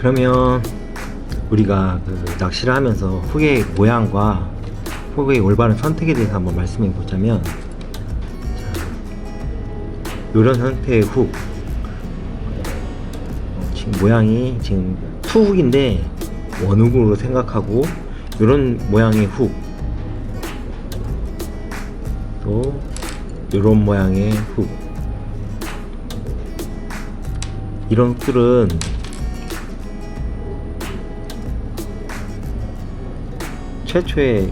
그러면 우리가 그 낚시를 하면서 훅의 모양과 훅의 올바른 선택에 대해서 한번 말씀해 보자면, 이런 형태의 훅, 지금 모양이 지금 투훅인데 원훅으로 생각하고, 이런 모양의 훅, 또 이런 모양의 훅, 이런 훅들은 최초의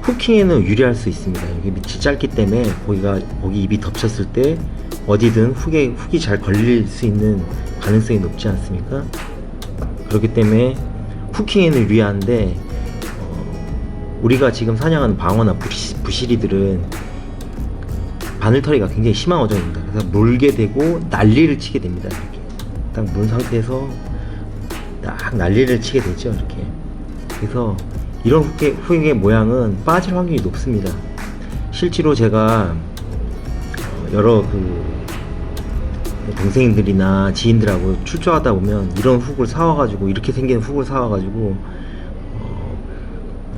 후킹에는 유리할 수 있습니다. 여기 밑이 짧기 때문에 거기 입이 덮쳤을 때 어디든 훅이 잘 걸릴 수 있는 가능성이 높지 않습니까? 그렇기 때문에 후킹에는 유리한데, 우리가 지금 사냥하는 방어나 부시리들은 바늘털이가 굉장히 심한 어종입니다. 그래서 물게 되고 난리를 치게 됩니다. 이렇게 딱 문 상태에서 딱 난리를 치게 되죠. 이렇게. 그래서 이런 훅의 모양은 빠질 확률이 높습니다. 실제로 제가 여러 동생들이나 지인들하고 출조하다 보면 이런 훅을 사와가지고, 이렇게 생긴 훅을 사와가지고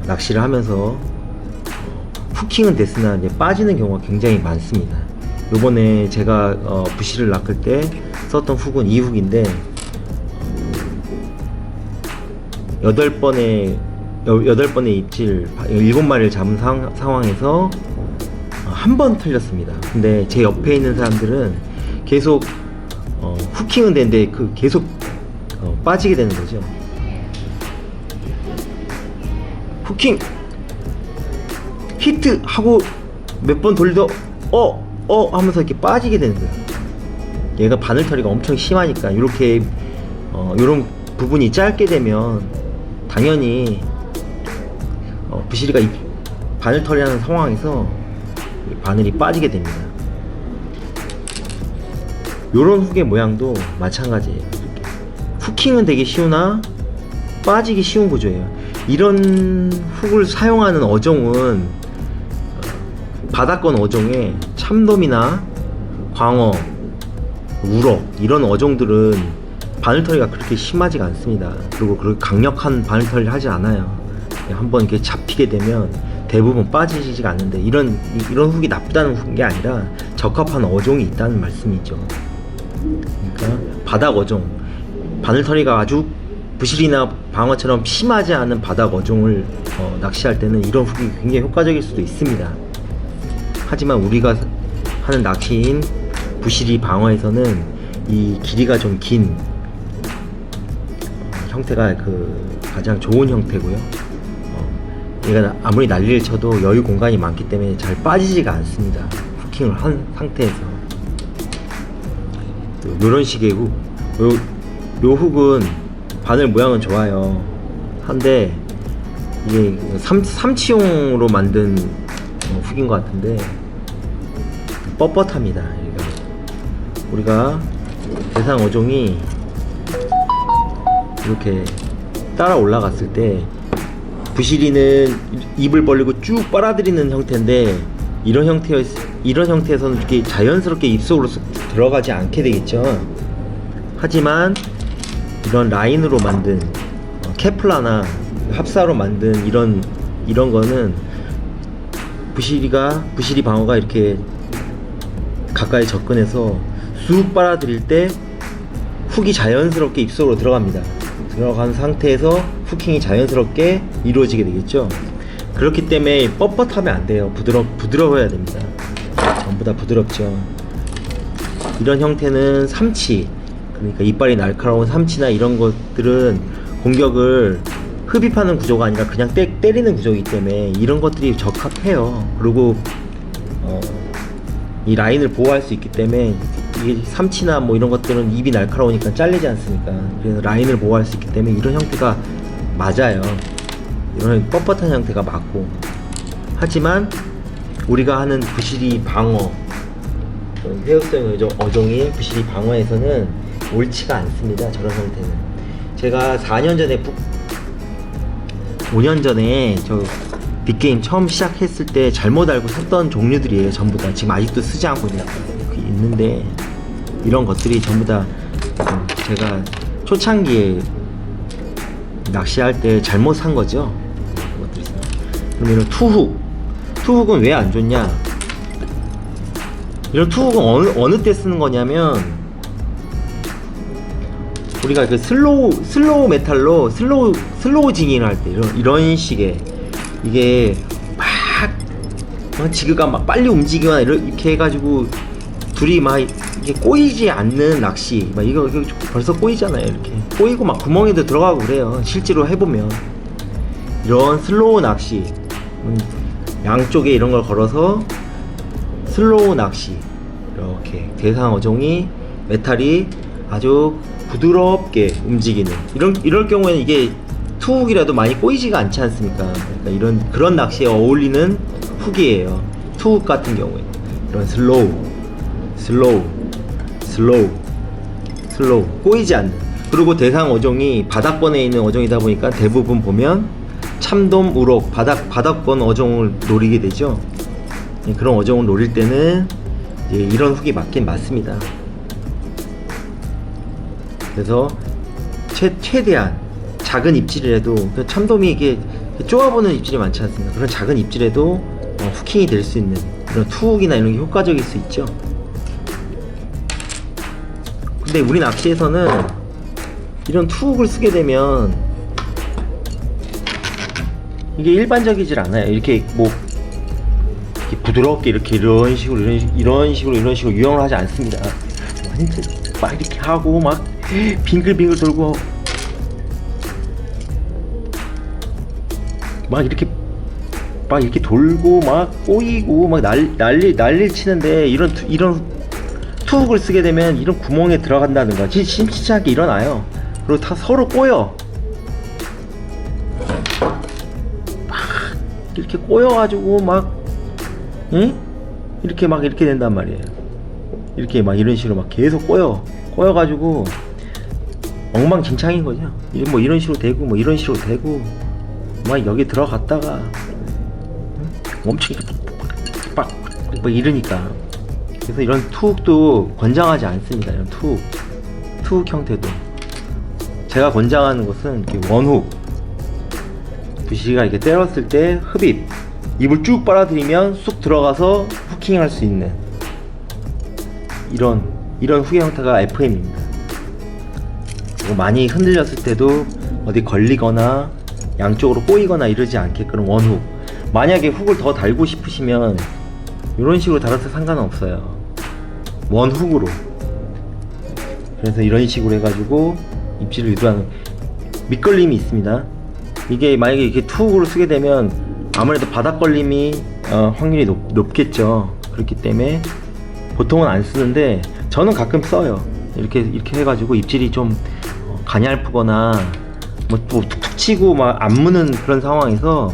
낚시를 하면서 후킹은 됐으나 이제 빠지는 경우가 굉장히 많습니다. 요번에 제가 부시를 낚을 때 썼던 훅은 이 훅인데, 8번의 입질 7마리를 잡은 상황에서 한 번 틀렸습니다. 근데 제 옆에 있는 사람들은 계속 후킹은 되는데 계속 빠지게 되는 거죠. 후킹 히트 하고 몇 번 돌려 하면서 이렇게 빠지게 되는 거예요. 얘가 바늘털이가 엄청 심하니까, 이렇게 요런 부분이 짧게 되면 당연히 부시리가 바늘털이 하는 상황에서 바늘이 빠지게 됩니다. 요런 훅의 모양도 마찬가지예요. 이렇게. 후킹은 되게 쉬우나 빠지기 쉬운 구조예요. 이런 훅을 사용하는 어종은 바닷권 어종에 참돔이나 광어, 우럭, 이런 어종들은 바늘털이가 그렇게 심하지가 않습니다. 그리고 그렇게 강력한 바늘털이를 하지 않아요. 한번 이렇게 잡히게 되면 대부분 빠지지가 않는데, 이런 훅이 나쁘다는 게 아니라 적합한 어종이 있다는 말씀이죠. 그러니까 바닥 어종, 바늘털이가 아주 부시리나 방어처럼 심하지 않은 바닥 어종을 낚시할 때는 이런 훅이 굉장히 효과적일 수도 있습니다. 하지만 우리가 하는 낚시인 부시리 방어에서는 이 길이가 좀 긴 형태가 가장 좋은 형태고요. 얘가 아무리 난리를 쳐도 여유 공간이 많기 때문에 잘 빠지지가 않습니다. 후킹을 한 상태에서. 요런 식의 훅, 요 훅은 바늘 모양은 좋아요. 한데 이게 삼치용으로 만든 훅인 것 같은데 뻣뻣합니다. 우리가 대상 어종이 이렇게 따라 올라갔을 때 부시리는 입을 벌리고 쭉 빨아들이는 형태인데, 이런 형태에서는 이렇게 자연스럽게 입속으로 들어가지 않게 되겠죠. 하지만 이런 라인으로 만든 케플라나 합사로 만든 이런 거는 부시리 방어가 이렇게 가까이 접근해서 쑥 빨아들일 때 훅이 자연스럽게 입속으로 들어갑니다. 들어간 상태에서 후킹이 자연스럽게 이루어지게 되겠죠. 그렇기 때문에 뻣뻣하면 안 돼요. 부드러워야 됩니다. 전부 다 부드럽죠. 이런 형태는 삼치, 그러니까 이빨이 날카로운 삼치나 이런 것들은 공격을 흡입하는 구조가 아니라 그냥 때리는 구조이기 때문에 이런 것들이 적합해요. 그리고 이 라인을 보호할 수 있기 때문에, 이게 삼치나 뭐 이런 것들은 입이 날카로우니까 잘리지 않습니까? 그래서 라인을 보호할 수 있기 때문에 이런 형태가 맞아요. 이런 뻣뻣한 형태가 맞고. 하지만 우리가 하는 부시리 방어, 회역성 어종의 부시리 방어에서는 옳지가 않습니다. 저런 형태는. 제가 5년 전에 저 빅게임 처음 시작했을 때 잘못 알고 샀던 종류들이에요. 전부 다 지금 아직도 쓰지 않고 있는데, 이런 것들이 전부 다 제가 초창기에 낚시할 때 잘못 산 거죠. 그럼 이런 투훅은 왜 안 좋냐? 이런 투훅은 어느 때 쓰는 거냐면, 우리가 그 슬로우 메탈로 슬로우 징잉을 할 때 이런 식의, 이게 막 지그가 막 빨리 움직이거나 이렇게 해가지고 둘이 막 이게 꼬이지 않는 낚시, 막 이거 벌써 꼬이잖아요. 이렇게 꼬이고 막 구멍에도 들어가고 그래요. 실제로 해보면 이런 슬로우 낚시, 양쪽에 이런 걸 걸어서 슬로우 낚시, 이렇게 대상 어종이 메탈이 아주 부드럽게 움직이는 이럴 경우에는 이게 투훅이라도 많이 꼬이지가 않지 않습니까? 그러니까 그런 낚시에 어울리는 훅이에요. 투훅 같은 경우에 이런 슬로우 꼬이지 않는. 그리고 대상 어종이 바닥권에 있는 어종이다 보니까 대부분 보면 참돔, 우럭, 바닥권 어종을 노리게 되죠. 그런 어종을 노릴 때는 이제 이런 훅이 맞긴 맞습니다. 그래서 최대한 작은 입질이라도, 참돔이 이게 쪼아보는 입질이 많지 않습니까? 그런 작은 입질에도 후킹이 될 수 있는 이런 투훅이나 이런 게 효과적일 수 있죠. 근데 우리 낚시에서는 이런 투훅을 쓰게 되면 이게 일반적이질 않아요. 이렇게 뭐 이렇게 부드럽게 이런 식으로 유형을 하지 않습니다. 막 이렇게 하고 막 빙글빙글 돌고 막 이렇게 돌고 막 꼬이고 막 난리 치는데, 이런 투훅을 쓰게 되면 이런 구멍에 들어간다든가 심치치하게 일어나요. 그리고 다 서로 꼬여. 막 이렇게 꼬여가지고 막 이렇게 된단 말이에요. 이렇게 막 이런 식으로 막 계속 꼬여가지고 엉망진창인 거죠. 뭐 이런 식으로 되고 뭐 이런 식으로 되고 막 여기 들어갔다가 엄청 막 이러니까. 그래서 이런 투훅도 권장하지 않습니다. 이런 투훅 형태도. 제가 권장하는 것은 이렇게 원훅, 부시가 이렇게 때렸을 때 흡입, 입을 쭉 빨아들이면 쑥 들어가서 후킹할 수 있는 이런 훅의 형태가 FM입니다. 많이 흔들렸을 때도 어디 걸리거나 양쪽으로 꼬이거나 이러지 않게끔 원훅. 만약에 훅을 더 달고 싶으시면 이런 식으로 달아서 상관은 없어요. 원훅으로. 그래서 이런 식으로 해가지고 입질을 유도하는 밑걸림이 있습니다. 이게 만약에 이렇게 투훅으로 쓰게 되면 아무래도 바닥 걸림이 확률이 높겠죠. 그렇기 때문에 보통은 안 쓰는데 저는 가끔 써요. 이렇게 해가지고 입질이 좀 가냘프거나 뭐 툭툭 치고 막 안 무는 그런 상황에서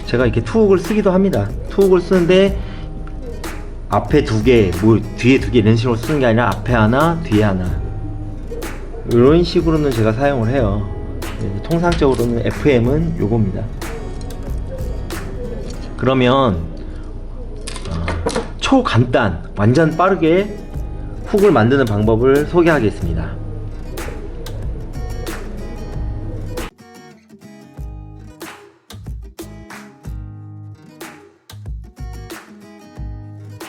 제가 이렇게 투훅을 쓰기도 합니다. 투훅을 쓰는데 앞에 2개, 뭐 뒤에 2개 이런 식으로 쓰는 게 아니라 앞에 하나, 뒤에 하나, 이런 식으로는 제가 사용을 해요. 통상적으로는 FM은 요겁니다. 그러면 초간단, 완전 빠르게 훅을 만드는 방법을 소개하겠습니다.